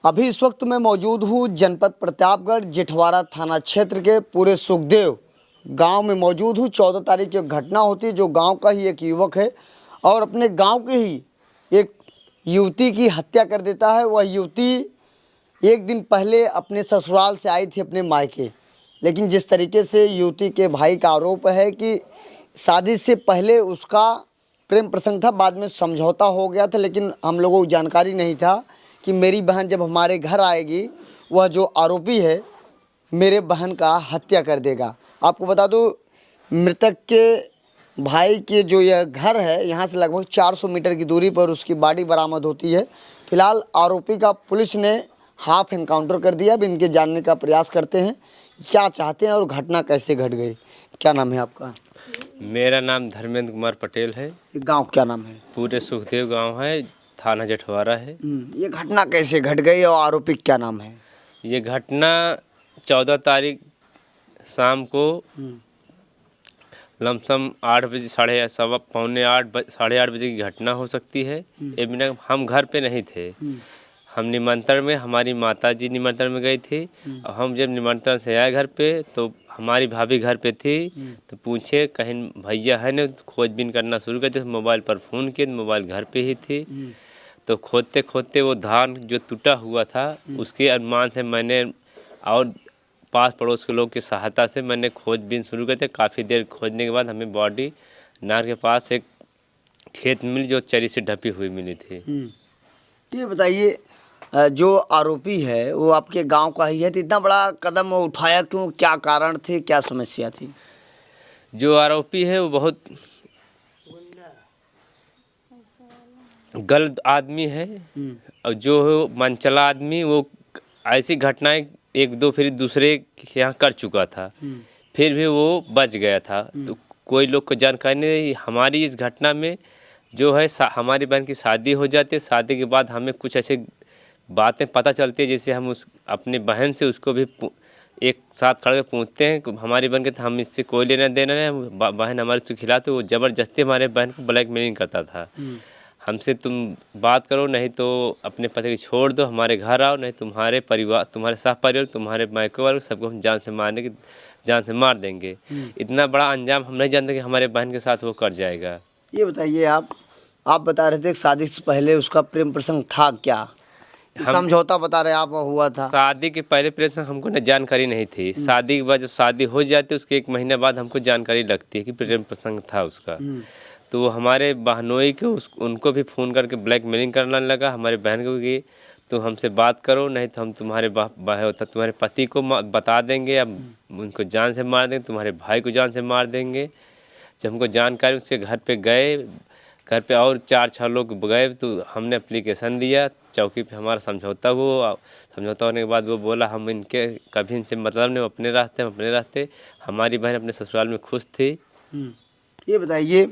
अभी इस वक्त मैं मौजूद हूँ जनपद प्रतापगढ़ जेठवाड़ा थाना क्षेत्र के पूरे सुखदेव गांव में मौजूद हूँ। 14 तारीख की घटना होती है जो गांव का ही एक युवक है और अपने गांव के ही एक युवती की हत्या कर देता है। वह युवती एक दिन पहले अपने ससुराल से आई थी अपने मायके, लेकिन जिस तरीके से युवती के भाई का आरोप है कि शादी से पहले उसका प्रेम प्रसंग था, बाद में समझौता हो गया था, लेकिन हम लोगों को जानकारी नहीं था कि मेरी बहन जब हमारे घर आएगी वह जो आरोपी है मेरे बहन का हत्या कर देगा। आपको बता दूं, मृतक के भाई के जो यह घर है यहाँ से लगभग 400 मीटर की दूरी पर उसकी बॉडी बरामद होती है। फिलहाल आरोपी का पुलिस ने हाफ एनकाउंटर कर दिया। अब इनके जानने का प्रयास करते हैं क्या चाहते हैं और घटना कैसे घट गई। क्या नाम है आपका? मेरा नाम धर्मेंद्र कुमार पटेल है। गांव क्या नाम है? पूरे सुखदेव गांव है, थाना जेठवाड़ा है। ये घटना कैसे घट गई और आरोपी क्या नाम है? ये घटना 14 तारीख शाम को लमसम 8 बजे, पौने 8 साढ़े 8 बजे की घटना हो सकती है। ये बिना हम घर पे नहीं थे, हम निमंत्रण में, हमारी माताजी निमंत्रण में गई थी और हम जब निमंत्रण से आए घर पे तो हमारी भाभी घर पे थी। तो पूछे कहीं भैया है ना, खोजबीन करना शुरू कर दिया। मोबाइल पर फ़ोन किए तो मोबाइल घर पे ही थी। तो खोदते खोदते वो धान जो टूटा हुआ था उसके अनुमान से मैंने और पास पड़ोस के लोग की सहायता से मैंने खोजबीन शुरू कर दिया। काफ़ी देर खोजने के बाद हमें बॉडी नार के पास एक खेत मिली जो चरी से ढपी हुई मिली थी। ये बताइए, जो आरोपी है वो आपके गांव का ही है, तो इतना बड़ा कदम वो उठाया क्यों? क्या कारण थे, क्या समस्या थी? जो आरोपी है वो बहुत गलत आदमी है और जो है मनचला आदमी, वो ऐसी घटनाएं एक दो फिर दूसरे के यहाँ कर चुका था, फिर भी वो बच गया था। तो कोई लोग को जानकारी नहीं। हमारी इस घटना में जो है हमारी बहन की शादी हो जाती है। शादी के बाद हमें कुछ ऐसे बातें पता चलती है, जैसे हम उस अपनी बहन से उसको भी एक साथ खड़े पूछते हैं कि हमारी बहन के हम इससे कोई लेना देना नहीं, बहन हमारे उसके खिलाफ। तो वो ज़बरदस्ती हमारे बहन को ब्लैकमेलिंग करता था। हमसे तुम बात करो, नहीं तो अपने पति को छोड़ दो, हमारे घर आओ, नहीं तुम्हारे परिवार, तुम्हारे साथ परिवार, तुम्हारे मायके वालों सबको हम जान से मार देंगे। इतना बड़ा अंजाम हम नहीं जानते कि हमारे बहन के साथ वो कर जाएगा। ये बताइए, आप बता रहे थे कि शादी से पहले उसका प्रेम प्रसंग था क्या? समझौता बता रहे आप हुआ था? शादी के पहले प्रेम प्रसंग हमको न जानकारी नहीं थी। शादी के बाद जब शादी हो जाती है उसके 1 महीने बाद हमको जानकारी लगती है कि प्रेम प्रसंग था उसका। तो वो हमारे बहनोई के उनको भी फ़ोन करके ब्लैकमेलिंग करने लगा हमारे बहन को कि तो हमसे बात करो, नहीं तो हम तुम्हारे पति को बता देंगे, अब उनको जान से मार देंगे, तुम्हारे भाई को जान से मार देंगे। जब हमको जानकारी, उसके घर पे गए, घर पे और 4-6 लोग गए तो हमने एप्लीकेशन दिया, चौकी पे हमारा समझौता हुआ। समझौता होने के बाद वो बोला हम इनके कभी इनसे मतलब नहीं, अपने रास्ते। हमारी बहन अपने ससुराल में खुश थी। ये बताइए,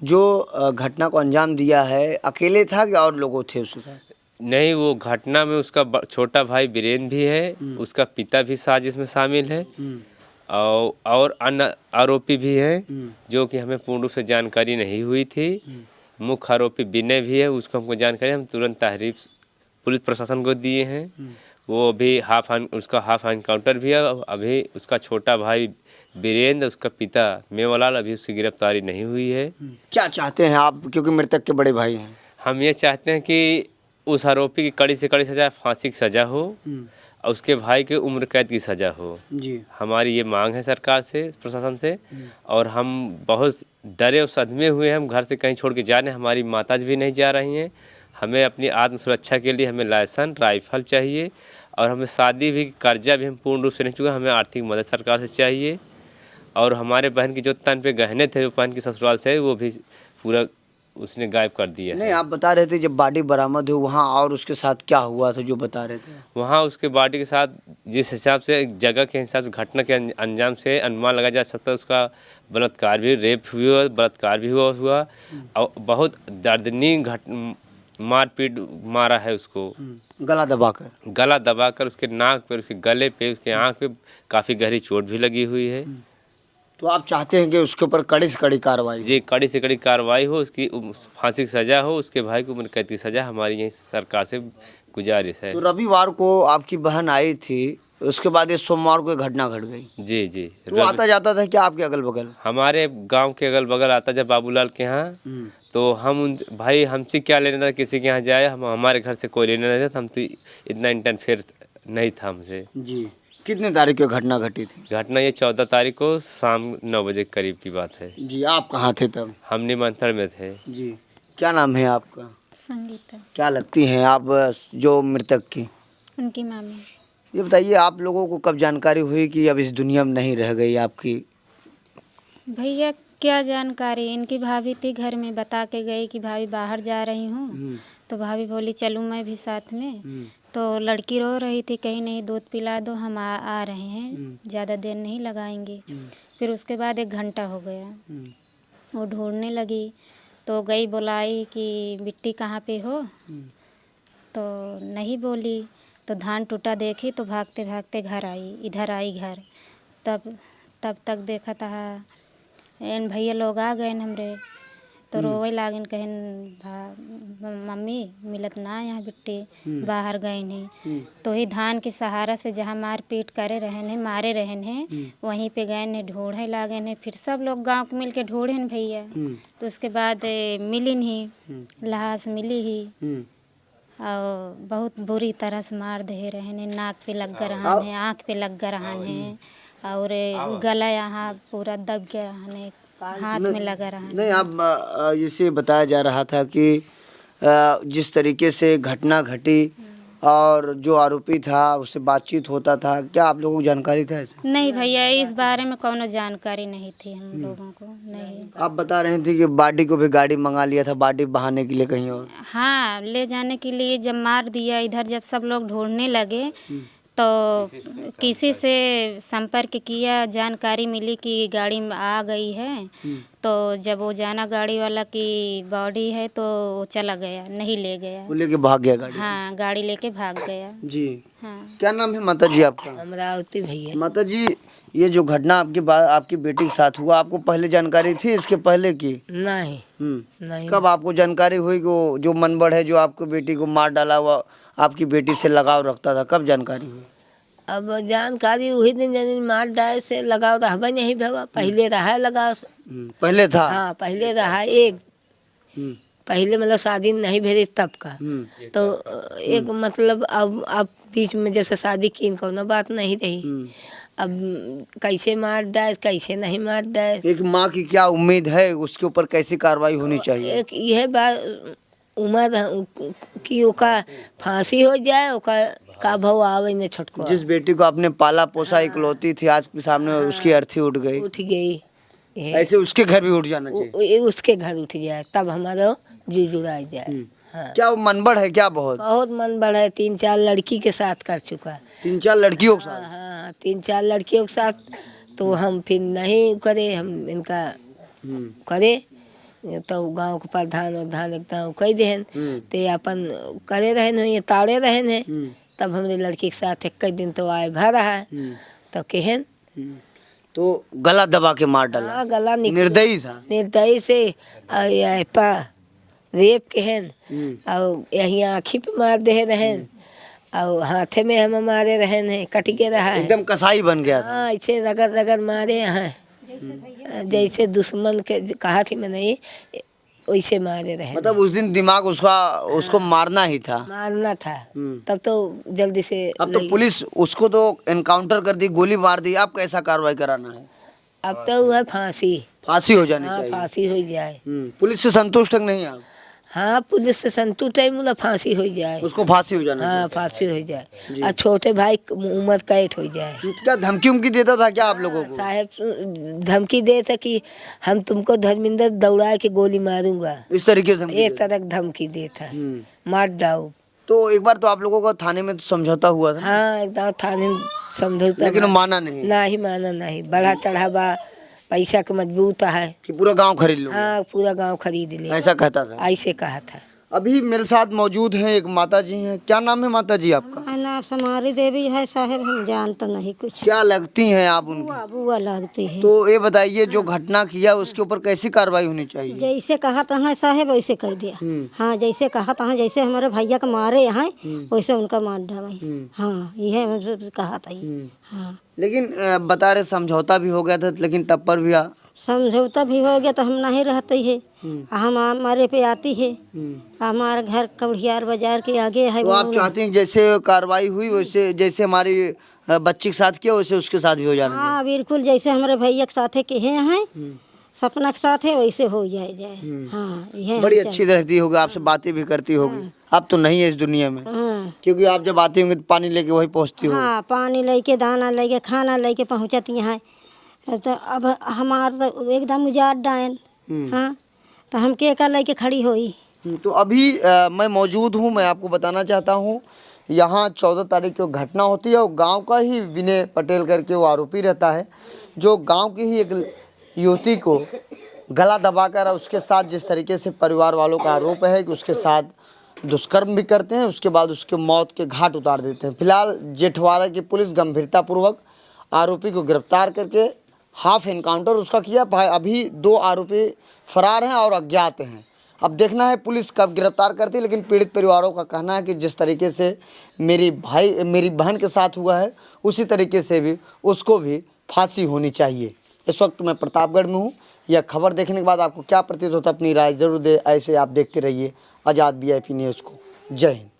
जो घटना को अंजाम दिया है अकेले था कि और लोगों थे उसके साथ? नहीं, वो घटना में उसका छोटा भाई वीरेंद्र भी है, उसका पिता भी साजिश में शामिल है और अन्य आरोपी भी हैं जो कि हमें पूर्ण रूप से जानकारी नहीं हुई थी। मुख्य आरोपी विनय भी है, उसको हमको जानकारी, हम तुरंत तहरीर पुलिस प्रशासन को दिए हैं। वो अभी उसका हाफ एनकाउंटर भी है। अभी उसका छोटा भाई वीरेंद्र, उसका पिता मेवालाल, अभी उसकी गिरफ्तारी नहीं हुई है। क्या चाहते हैं आप, क्योंकि मृतक के बड़े भाई हैं? हम ये चाहते हैं कि उस आरोपी की कड़ी से कड़ी सज़ा, फांसी की सज़ा हो और उसके भाई के उम्र कैद की सज़ा हो जी। हमारी ये मांग है सरकार से, प्रशासन से। और हम बहुत डरे और सदमे हुए हैं, हम घर से कहीं छोड़ के जा रहे हैं, हमारी माताजी भी नहीं जा रही हैं। हमें अपनी आत्म सुरक्षा के लिए हमें लाइसेंस, राइफल चाहिए और हमें शादी भी, कर्जा भी हम पूर्ण रूप से नहीं चुका, हमें आर्थिक मदद सरकार से चाहिए। और हमारे बहन की जो तन पे गहने थे, जो बहन की ससुराल से, वो भी पूरा उसने गायब कर दिया। नहीं, आप बता रहे थे जब बॉडी बरामद हुई वहाँ, और उसके साथ क्या हुआ था जो बता रहे थे? वहाँ उसके बॉडी के साथ जिस हिसाब से जगह के हिसाब से घटना के अंजाम से अनुमान लगा जा सकता है उसका बलात्कार भी, रेप हुआ, बलात्कार भी हुआ और बहुत दर्दनीक मारपीट मारा है उसको। गला दबाकर उसके नाक पे, उसके गले पे, उसके आँख पे काफ़ी गहरी चोट भी लगी हुई है। तो आप चाहते हैं कि उसके ऊपर कड़ी से कड़ी कार्रवाई? जी, कड़ी से कड़ी कार्रवाई हो, उसकी फांसी की सज़ा हो, उसके भाई को उम्र कैद की सज़ा हमारी यही सरकार से गुजारिश है। तो रविवार को आपकी बहन आई थी, उसके बाद ये सोमवार को एक घटना घट गई। जी जी। तो आता जाता था क्या आपके अगल बगल? हमारे गांव के अगल बगल आता जब बाबूलाल के यहाँ, तो हम उन भाई हमसे क्या लेना था, किसी के यहाँ जाए, हम हमारे घर से कोई लेना नहीं था, हम तो इतना इंटरफेयर नहीं था हमसे। जी। कितने तारीख को घटना घटी थी? घटना ये 14 तारीख को शाम 9 बजे के करीब की बात है। जी। आप कहाँ थे तब? हम निमंत्रण में थे। जी। क्या नाम है आपका? संगीता। क्या लगती हैं आप जो मृतक की? उनकी मामी। ये बताइए, आप लोगों को कब जानकारी हुई कि अब इस दुनिया में नहीं रह गई आपकी? भैया क्या जानकारी, इनकी भाभी थी घर में, बता के गई कि भाभी बाहर जा रही हूँ, तो भाभी बोली चलूँ मैं भी साथ में। तो लड़की रो रही थी, कहीं नहीं दूध पिला दो, हम आ रहे हैं, ज़्यादा देर नहीं लगाएंगे। फिर उसके बाद 1 घंटा हो गया, वो ढूंढने लगी, तो गई बुलाई कि बिट्टी कहाँ पे हो, तो नहीं बोली। तो धान टूटा देखी तो भागते भागते घर आई, इधर आई घर। तब तक देखा था एन भैया लोग आ गए हमरे, तो रोवे लागन, कहन मम्मी मिलत ना यहाँ बिट्टी, बाहर गए नहीं। तो ही धान के सहारा से जहाँ मार पीट करे रहन है, मारे रहन है, वहीं पे गए ने ढूंढे लागन है। फिर सब लोग गांव के मिल के ढूंढे न भैया। तो उसके बाद मिली नहीं, लाश मिली ही, और बहुत बुरी तरह से मार दे रहे हैं, नाक पे लग गए रहन है, आँख पे लग गए रहन है, और गला यहाँ पूरा दब गया रहन है, हाथ में लगा रहा है। नहीं, आप इसे बताया जा रहा था कि जिस तरीके से घटना घटी और जो आरोपी था उससे बातचीत होता था, क्या आप लोगों को जानकारी था ऐसे? नहीं भैया, इस बारे में कोनो जानकारी नहीं थी हम लोगों को। नहीं। आप बता रहे थे कि बाडी को भी गाड़ी मंगा लिया था, बाडी बहाने के लिए कहीं और? हाँ, ले जाने के लिए जब मार दिया, इधर जब सब लोग ढूंढने लगे तो किसी से संपर्क किया, जानकारी मिली कि गाड़ी में आ गई है। तो जब वो जाना गाड़ी वाला की बॉडी है, तो वो चला गया, नहीं ले गया। वो लेके भाग गया गाड़ी? हाँ, गाड़ी लेके भाग गया। जी। हाँ। क्या नाम है माता जी आपका? अमरावती भैया। माता जी, ये जो घटना आपकी बेटी के साथ हुआ, आपको पहले जानकारी थी इसके पहले की? नहीं। नहीं। कब आपको जानकारी हुई कि वो जो मनबड़ है जो आपको बेटी को मार डाला हुआ आपकी बेटी से लगाव रखता था, कब जानकारी हुई? अब जानकारी वही दिन जन मार डाले से लगाव रहबा नहीं भवा, पहले रहा लगाव। पहले था? हाँ, पहले रहा एक, पहले मतलब शादी नहीं भेजी तब का। तो एक मतलब अब बीच में जब से शादी की, इनको ना बात नहीं रही। अब कैसे मार डाले, कैसे नहीं मार डाले। एक माँ की क्या उम्मीद है, उसके ऊपर कैसी कार्रवाई होनी चाहिए? एक यह बात उम्र कि ओका फांसी हो जाए, ओका का भाव आवे न छोटको। जिस बेटी को आपने पाला पोसा इकलौती थी, आज के सामने उसकी अर्थी उठ गई। उठ गई। ऐसे उसके घर भी उठ जाना चाहिए। उसके घर उठ जाए, तब हमारा जी जुड़ा जाए। हाँ। क्या वो मनबड़ है क्या? बहुत मन बढ़ा है, 3-4 लड़की के साथ कर चुका। 3-4 लड़कियों के साथ? हाँ, 3-4 लड़कियों के साथ। तो हम फिर नहीं करे, हम इनका करे तो गांव के प्रधान एकदम कह देहन, ते अपन करे रहन है, ये ताड़े रहन है। तब हमरे लड़की के साथ 21 दिन तो आए भर रहा है, तो कहन तो गला दबा के मार डाला? हाँ, गला निर्दयी था? निर्दयी से रेप कहन, और यही आँखी पे मार दे रहन, और हाथे में हम मारे रहन है, कट के रहा है, एकदम कसाई बन गया था। हाँ, ऐसे रगड़ रगड़ मारे हैं, जैसे दुश्मन के कहा थी मैंने, वैसे मारे रहे। मतलब उस दिन दिमाग उसको मारना ही था? मारना था। तब तो जल्दी से अब तो पुलिस उसको तो एनकाउंटर कर दी, गोली मार दी, अब कैसा कार्रवाई कराना है? अब तो है फांसी हो जानी हाँ, चाहिए। फांसी हो जाए। पुलिस से संतुष्ट नहीं आप? हाँ, पुलिस से संतुष्ट है, मतलब फांसी हो जाए, उसको फांसी हो जाना हाँ, फांसी हो जाए। और छोटे भाई उम्र कैद हो जाए। क्या धमकी उमकी देता था क्या आप लोगों को? साहब धमकी देता कि हम तुमको धर्मिंदर दौड़ा के गोली मारूंगा, इस तरीके से एक तरह धमकी देता, मार डाओ। तो एक बार तो आप लोगों का थाने में समझौता हुआ था? हाँ, एकदम थाने में समझौता, लेकिन वो माना नहीं? नहीं माना, नहीं, बढ़ा चढ़ावा, पैसा का मजबूत है कि पूरा गांव खरीद लो? हाँ, पूरा गांव खरीद ले, ऐसा कहता था? ऐसे कहा था। अभी मेरे साथ मौजूद हैं एक माता जी हैं। क्या नाम है माता जी आपका? नाम समारी देवी है साहब, हम जानते नहीं कुछ। क्या लगती हैं आप उनकी? बुआ बुआ लगती है। तो ये बताइए जो घटना किया उसके ऊपर कैसी कार्रवाई होनी चाहिए? जैसे कहा तहाँ साहब वैसे कर दिया। हाँ जैसे कहा तहाँ, जैसे हमारे भैया को मारे यहाँ वैसे उनका मार डाला। हाँ ये मतलब कहा था ये। हाँ लेकिन बता रहे समझौता भी हो गया था, लेकिन तब पर भी समझौता भी हो गया तो हम नहीं रहते है। हम हमारे पे आती है। हमारा घर कवड़ियार बाजार के आगे है। तो आप चाहते हैं जैसे कार्रवाई हुई वैसे, जैसे हमारी बच्ची के साथ किया वैसे उसके साथ भी हो जाना चाहिए? हाँ बिल्कुल, जैसे हमारे भैया के साथ के हैं सपना के साथ है वैसे हो जाए। हाँ ये बड़ी अच्छी रहती होगी, आपसे बातें भी करती होगी। अब तो नहीं है इस दुनिया में, क्योंकि आप जब आते होंगे तो पानी लेके वही पहुँचती हो। हाँ पानी लेके, दाना लेके, खाना लेके पहुँचती हैं। तो अब हमारा तो एकदम उजाड़ डायन। हाँ तो हम के का लेके खड़ी हुई। तो अभी मैं मौजूद हूँ, मैं आपको बताना चाहता हूँ यहाँ 14 तारीख को घटना होती है और गांव का ही विनय पटेल करके वो आरोपी रहता है, जो गांव की ही एक युवती को गला दबाकर उसके साथ जिस तरीके से परिवार वालों का आरोप है कि उसके साथ दुष्कर्म भी करते हैं, उसके बाद उसके मौत के घाट उतार देते हैं। फिलहाल जेठवाड़ा की पुलिस गंभीरतापूर्वक आरोपी को गिरफ्तार करके हाफ एनकाउंटर उसका किया। अभी 2 आरोपी फरार हैं और अज्ञात हैं। अब देखना है पुलिस कब गिरफ्तार करती है, लेकिन पीड़ित परिवारों का कहना है कि जिस तरीके से मेरी बहन के साथ हुआ है उसी तरीके से भी उसको भी फांसी होनी चाहिए। इस वक्त मैं प्रतापगढ़ में हूँ। यह खबर देखने के बाद आपको क्या प्रतीत होता है, अपनी राय जरूर दे। ऐसे आप देखते रहिए आज़ाद VIP न्यूज़ को। जय हिंद।